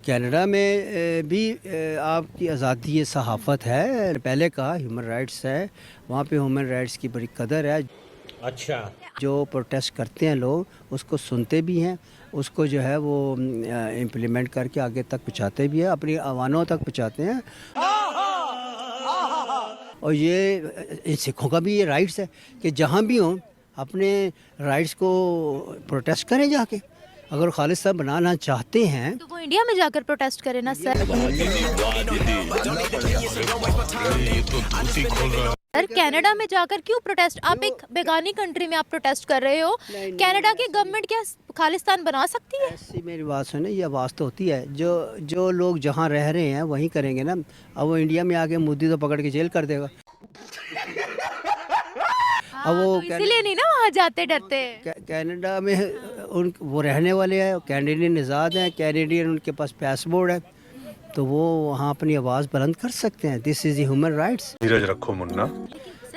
Canada में भी आपकी आज़ादी सहाफ़त है। पहले कहा ह्यूमन राइट्स है, वहाँ पे ह्यूमन राइट्स की बड़ी कदर है। अच्छा, जो प्रोटेस्ट करते हैं लोग उसको सुनते भी हैं, उसको जो है वो इम्प्लीमेंट करके आगे तक पहुँचाते भी हैं, अपनी आवानों तक पहुँचाते हैं। और ये इन सिखों का भी ये राइट्स है कि जहाँ भी हों अपने राइट्स को प्रोटेस्ट करें जाके। अगर खालिस्तान बनाना चाहते हैं तो वो इंडिया में जाकर प्रोटेस्ट करे ना सर। सर कनाडा में जाकर क्यों प्रोटेस्ट? आप एक बेगानी कंट्री में आप प्रोटेस्ट कर रहे हो। कनाडा की गवर्नमेंट क्या खालिस्तान बना सकती है? ऐसी मेरी बात सुने, ये आवाज़ तो होती है, जो लोग जहाँ रह रहे हैं वहीं करेंगे ना। अब वो इंडिया में आके मोदी तो पकड़ के जेल कर देगा। अब वो तो इसीलिए नहीं ना वहाँ जाते डरते हैं। कनाडा में उन वो रहने वाले हैं, कैनेडियन आज़ाद हैं, कैनेडियन उनके पास पासपोर्ट है, तो वो वहाँ अपनी आवाज़ बुलंद कर सकते हैं। दिस इज़ ह्यूमन राइट्स, धीरज रखो Munna.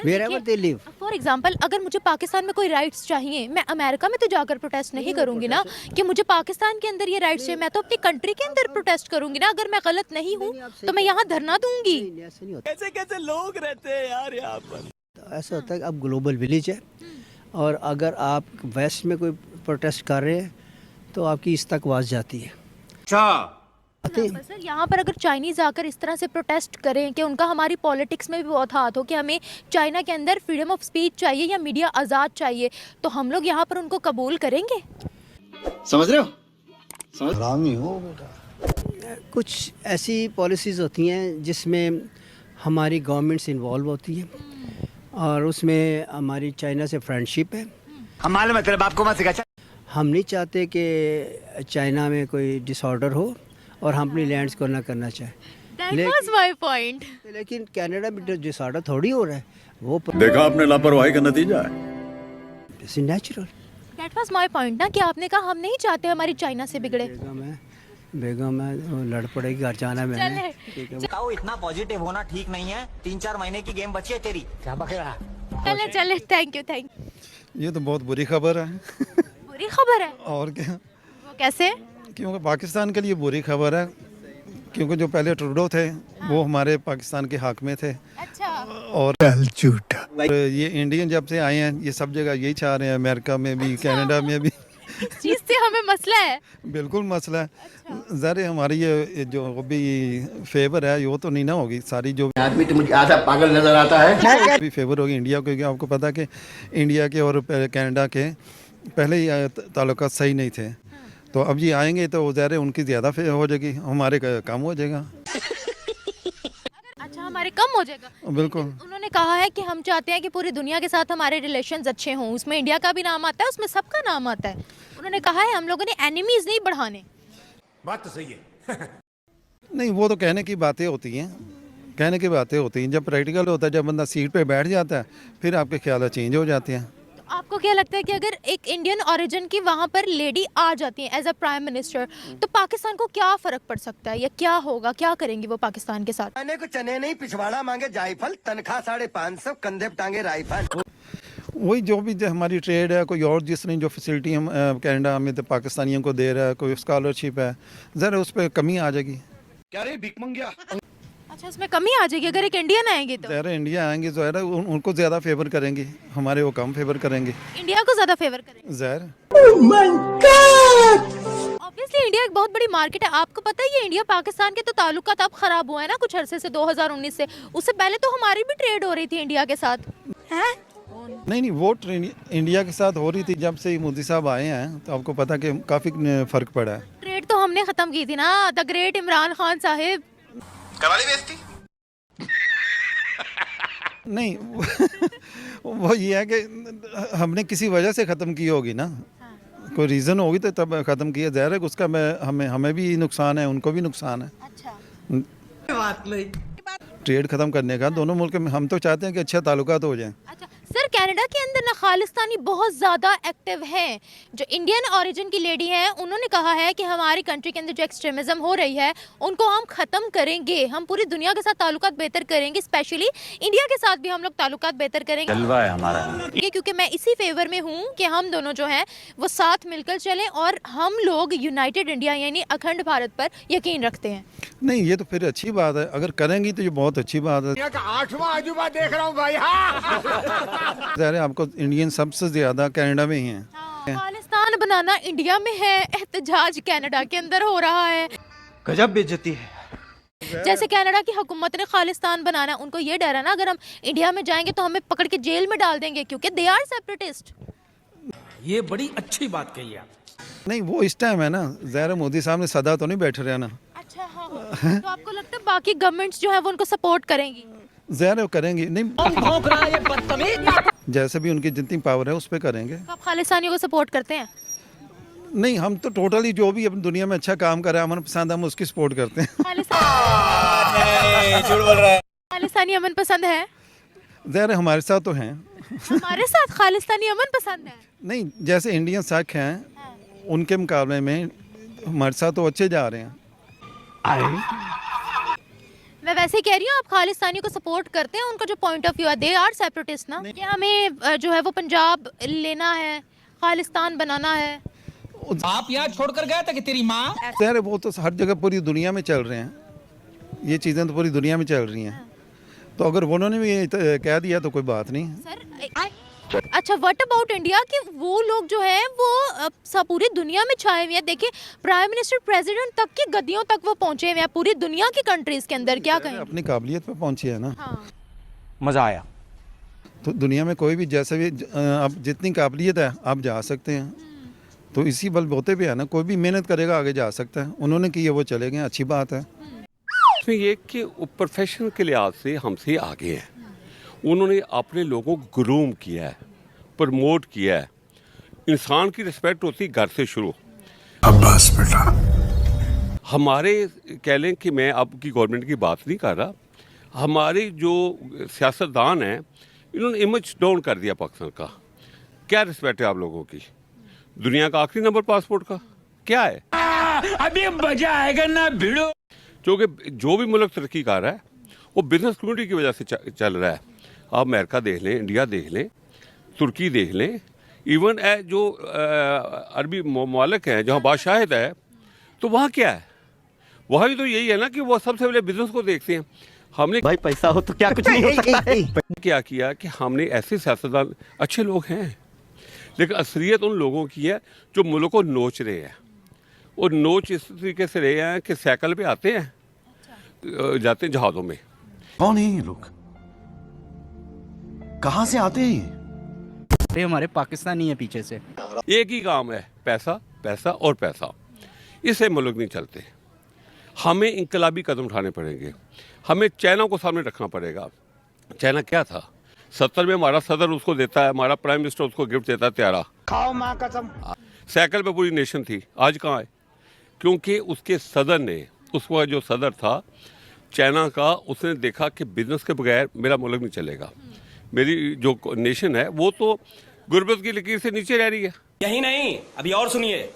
Wherever they live. For example अगर मुझे पाकिस्तान में कोई राइट्स चाहिए, मैं अमेरिका में तो जाकर प्रोटेस्ट नहीं करूंगी ना कि मुझे पाकिस्तान के अंदर ये राइट्स चाहिए। मैं तो अपनी कंट्री के अंदर प्रोटेस्ट करूंगी ना। अगर मैं गलत नहीं हूँ तो मैं यहाँ धरना दूंगी। ऐसे नहीं होता। कैसे कैसे लोग रहते हैं यार यहाँ पर। ऐसा होता है कि अब ग्लोबल विलेज है, और अगर आप वेस्ट में कोई प्रोटेस्ट कर रहे हैं तो आपकी इस तक आवाज़ जाती है। सर यहाँ पर अगर चाइनीज आकर इस तरह से प्रोटेस्ट करें कि उनका हमारी पॉलिटिक्स में भी बहुत हाथ हो कि हमें चाइना के अंदर फ्रीडम ऑफ स्पीच चाहिए या मीडिया आज़ाद चाहिए, तो हम लोग यहाँ पर उनको कबूल करेंगे? समझ रहे हो? हरामी हो बेटा। कुछ ऐसी पॉलिसीज़ होती हैं जिसमें हमारी गवर्नमेंट्स इन्वॉल्व होती हैं, और उसमें हमारी चाइना से फ्रेंडशिप है। हम मालूम है तेरे बाप को मत सिखा। हम नहीं चाहते कि चाइना में कोई डिसऑर्डर हो और हम अपनी लैंड्स को ना करना चाहें। That was my point. लेकिन कनाडा में डिसऑर्डर थोड़ी हो रहा है, वो देखा आपने लापरवाही का नतीजा है। Natural. That was my point ना कि आपने कहा हम नहीं चाहते हमारी चाइना से बिगड़े। बेगम है वो लड़ पड़ेगी, घर जाना मैंने। बताओ इतना पॉजिटिव होना ठीक नहीं है। 3-4 महीने की गेम बची है तेरी। क्या बक रहा? चले चले, थैंक यू। ये तो बहुत बुरी खबर है। बुरी खबर है? और क्या? वो कैसे? क्योंकि पाकिस्तान के लिए बुरी खबर है, क्योंकि जो पहले ट्रूडो थे वो हमारे पाकिस्तान के हक में थे। अच्छा। और ये इंडियन जब से आए हैं ये सब जगह यही चाह रहे हैं, अमेरिका में भी, कनाडा में भी। इस चीज से हमें मसला है। बिल्कुल मसला है। ज़रा हमारी ये जो भी फेवर है वो तो नहीं ना होगी सारी। जो आदमी तो मुझे आधा पागल नजर आता है। भी फेवर होगी इंडिया को, क्योंकि आपको पता है कि इंडिया के और कनाडा के पहले ही ताल्लुकात सही नहीं थे, तो अब ये आएंगे तो ज़रा उनकी ज़्यादा हो जाएगी, हमारे कम हो जाएगा। अच्छा, हमारे कम हो जाएगा। बिल्कुल। उन्होंने कहा है कि हम चाहते हैं कि पूरी दुनिया के साथ हमारे रिलेशंस अच्छे हों। उसमें इंडिया का भी नाम आता है, उसमें सबका नाम आता है। उन्होंने कहा है हम लोगों ने एनिमीज नहीं बढ़ाने। बात तो सही है। नहीं, वो तो कहने की बातें होती हैं, कहने की बातें होती हैं। जब प्रैक्टिकल होता है, जब बंदा सीट पे बैठ जाता है, फिर आपके ख्याल चेंज हो जाते हैं। तो आपको क्या लगता है कि अगर एक इंडियन ओरिजिन की वहाँ पर लेडी आ जाती है एज अ प्राइम मिनिस्टर, तो पाकिस्तान को क्या फ़र्क पड़ सकता है या क्या होगा, क्या करेंगी वो पाकिस्तान के साथ? मैंने को चने नहीं पिछवाड़ा मांगे जायफल, तनख्वाह 550, कंधे पे टांगे राइफल। वही जो भी हमारी ट्रेड है, कोई और जिस तरह जो फैसिलिटी हम कनाडा में तो पाकिस्तानियों को दे रहा है, कोई स्कॉलरशिप है, ज़रा उस पर कमी आ जाएगी। क्या रे भिख मंगिया? अच्छा, उसमें कमी आ जाएगी अगर एक इंडियन आएंगे तो? ज़रा इंडिया आएंगे तो ज़रा उनको ज़्यादा फेवर करेंगे, हमारे वो कम फेवर करेंगे। इंडिया को ज़्यादा फेवर करेंगे? ज़रा ऑब्वियसली इंडिया एक बहुत बड़ी मार्केट है। आपको पता है ये इंडिया पाकिस्तान के तो ताल्लुकात अब खराब हुआ है ना कुछ अरसे से, 2019 से। उससे पहले तो हमारी भी ट्रेड हो रही थी इंडिया के साथ। हैं? नहीं, वो ट्रेन इंडिया के साथ हो रही थी जब से मोदी साहब आए हैं, तो आपको पता कि काफ़ी फ़र्क पड़ा है। ट्रेड तो हमने ख़त्म की थी ना, द ग्रेट इमरान खान साहिब। करवाली बेइज्जती? नहीं वो ये है कि हमने किसी वजह से ख़त्म की होगी ना। कोई रीज़न होगी तो तब ख़त्म किया जा रहा है। उसका हमें भी नुकसान है, उनको भी नुकसान है। अच्छा, ट्रेड ख़त्म करने का दोनों मुल्क में हम तो चाहते हैं कि अच्छा ताल्लुकात हो जाएं। अच्छा सर, कनाडा के अंदर ना खालिस्तानी बहुत ज़्यादा एक्टिव हैं। जो इंडियन ओरिजिन की लेडी हैं उन्होंने कहा है कि हमारी कंट्री के अंदर जो एक्सट्रीमिज़म हो रही है उनको हम ख़त्म करेंगे, हम पूरी दुनिया के साथ ताल्लुकात बेहतर करेंगे, स्पेशली इंडिया के साथ भी हम लोग ताल्लुकात बेहतर करेंगे। जलवा है हमारा। क्योंकि मैं इसी फेवर में हूँ कि हम दोनों जो हैं वो साथ मिलकर चलें और हम लोग यूनाइटेड इंडिया यानी अखंड भारत पर यकीन रखते हैं। नहीं, ये तो फिर अच्छी बात है, अगर करेंगी तो ये बहुत अच्छी बात है। आठवां अजूबा देख रहा हूँ भाई। ज़ाहिर है आपको इंडियन सबसे ज़्यादा कनाडा में ही हैं। खालिस्तान बनाना इंडिया में है, एहतजाज कनाडा के अंदर हो रहा है। गजब बेइज्जती है। जैसे कनाडा की हुकूमत ने खालिस्तान बनाना, उनको ये डर है ना अगर हम इंडिया में जाएंगे तो हमें पकड़ के जेल में डाल देंगे क्योंकि दे आर सेपरेटिस्ट। ये बड़ी अच्छी बात कही आप। नहीं, वो इस टाइम है ना, ज़ाहिर मोदी साहब ने सदा तो नहीं बैठे रहे ना। अच्छा हाँ, तो आपको लगता है बाकी गवर्नमेंट्स जो है वो उनको सपोर्ट करेंगी? ज़ाहिर है करेंगी, नहीं जैसे भी उनकी जितनी पावर है उस पर करेंगे। तो आप खालिस्तानियों को सपोर्ट करते हैं? नहीं, हम तो टोटली जो भी अपनी दुनिया में अच्छा काम कर रहा है हमें पसंद है, हम उसकी सपोर्ट करते हैं। खालिस्तानी अमन पसंद है? ज़ाहिर है हमारे साथ तो हैं। हमारे साथ खालिस्तानी अमन पसंद है? नहीं, जैसे इंडियन सिख हैं उनके मुकाबले में हमारे साथ तो अच्छे जा रहे हैं। मैं वैसे ही कह रही हूँ, आप खालिस्तानियों को सपोर्ट करते हैं? उनका जो पॉइंट ऑफ व्यू है, दे आर सेपरेटिस्ट ना, कि हमें जो है वो पंजाब लेना है, खालिस्तान बनाना है। आप यहाँ छोड़कर गए थे कि तेरी माँ? ज़ाहिर है वो तो हर जगह पूरी दुनिया में चल रहे हैं, ये चीज़ें तो पूरी दुनिया में चल रही हैं, तो अगर उन्होंने भी ये कह दिया तो कोई बात नहीं। सर अच्छा, व्हाट अबाउट इंडिया कि वो लोग जो है वो सब पूरी दुनिया में छाए हुए हैं। देखिए प्राइम मिनिस्टर, प्रेसिडेंट तक की गद्दियों तक वो पहुंचे हुए हैं पूरी दुनिया की कंट्रीज के अंदर। क्या कहें? अपनी काबिलियत पे पहुंची है ना। हाँ। मजा आया। तो दुनिया में कोई भी जैसे भी अब जितनी काबिलियत है आप जा सकते हैं, तो इसी बलबूते पे है ना, कोई भी मेहनत करेगा आगे जा सकता है। उन्होंने की है वो चले गए, अच्छी बात है। इसमें ये कि वो प्रोफेशन के लिहाज से हमसे आगे हैं, उन्होंने अपने लोगों को ग्रूम किया है, प्रमोट किया है। इंसान की रिस्पेक्ट होती घर से शुरू। अब्बास बेटा, हमारे कह लें कि मैं अब की गवर्नमेंट की बात नहीं कर रहा, हमारे जो सियासतदान हैं इन्होंने इमेज डाउन कर दिया पाकिस्तान का। क्या रिस्पेक्ट है आप लोगों की? दुनिया का आखिरी नंबर पासपोर्ट का क्या है? अभी मजा आएगा ना भिड़ो। क्योंकि जो भी मुल्क तरक्की कर रहा है वो बिजनेस कम्युनिटी की वजह से चल रहा है। आप अमेरिका देख लें, इंडिया देख लें, तुर्की देख लें, इवन जो अरबी ममालिक हैं जहाँ बादशाहत है, तो वहाँ क्या है? वहाँ भी तो यही है ना कि वो सबसे पहले बिजनेस को देखते हैं। हमने भाई पैसा हो तो क्या कुछ नहीं हो सकता। क्या किया कि हमने ऐसे सियासतदान, अच्छे लोग हैं लेकिन असलियत उन लोगों की है जो मुल्क को नोच रहे हैं। और नोच इस तरीके से रहे हैं कि साइकिल पे आते हैं, जाते हैं जहाज़ों में। कौन है ये लोग, कहाँ से आते हैं? हमारे पाकिस्तानी है पीछे से। एक ही काम है, पैसा पैसा और पैसा। इससे मुल्क नहीं चलते। हमें इनकलाबी कदम उठाने पड़ेंगे। हमें चाइना को सामने रखना पड़ेगा। चाइना क्या था? 70 में हमारा सदर उसको देता है, हमारा प्राइम मिनिस्टर उसको गिफ्ट देता है त्यारा। खाओ माँ कसम। साइकिल पे पूरी नेशन थी, आज कहाँ है? क्योंकि उसके सदर ने, उस वक्त जो सदर था चाइना का, उसने देखा कि बिजनेस के बगैर मेरा मुल्क नहीं चलेगा। मेरी जो नेशन है वो तो गुर्बत की लकीर से नीचे रह रही है। यही नहीं, अभी और सुनिए।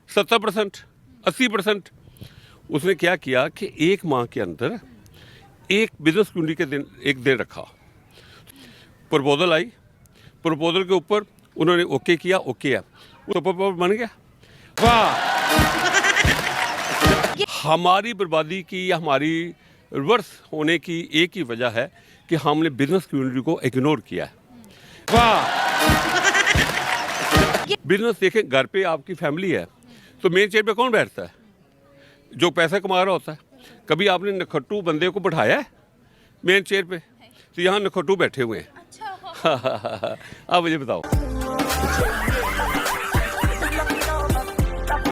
70%, 80%। उसने क्या किया कि एक माह के अंदर एक बिजनेस कम्युनिटी के दिन एक दिन रखा। प्रपोजल आई, प्रपोजल के ऊपर उन्होंने ओके किया, ओके है, तो प्रपोजल बन गया। वाह! हमारी बर्बादी की या हमारी रिवर्स होने की एक ही वजह है कि हमने बिजनेस कम्युनिटी को इग्नोर किया है। वाह! बिजनेस देखें, घर पे आपकी फैमिली है तो मेन चेयर पे कौन बैठता है? जो पैसा कमा रहा होता है। कभी आपने नखट्टू बंदे को बैठाया है मेन चेयर पे? तो यहाँ नखट्टू बैठे हुए हैं। अब मुझे बताओ।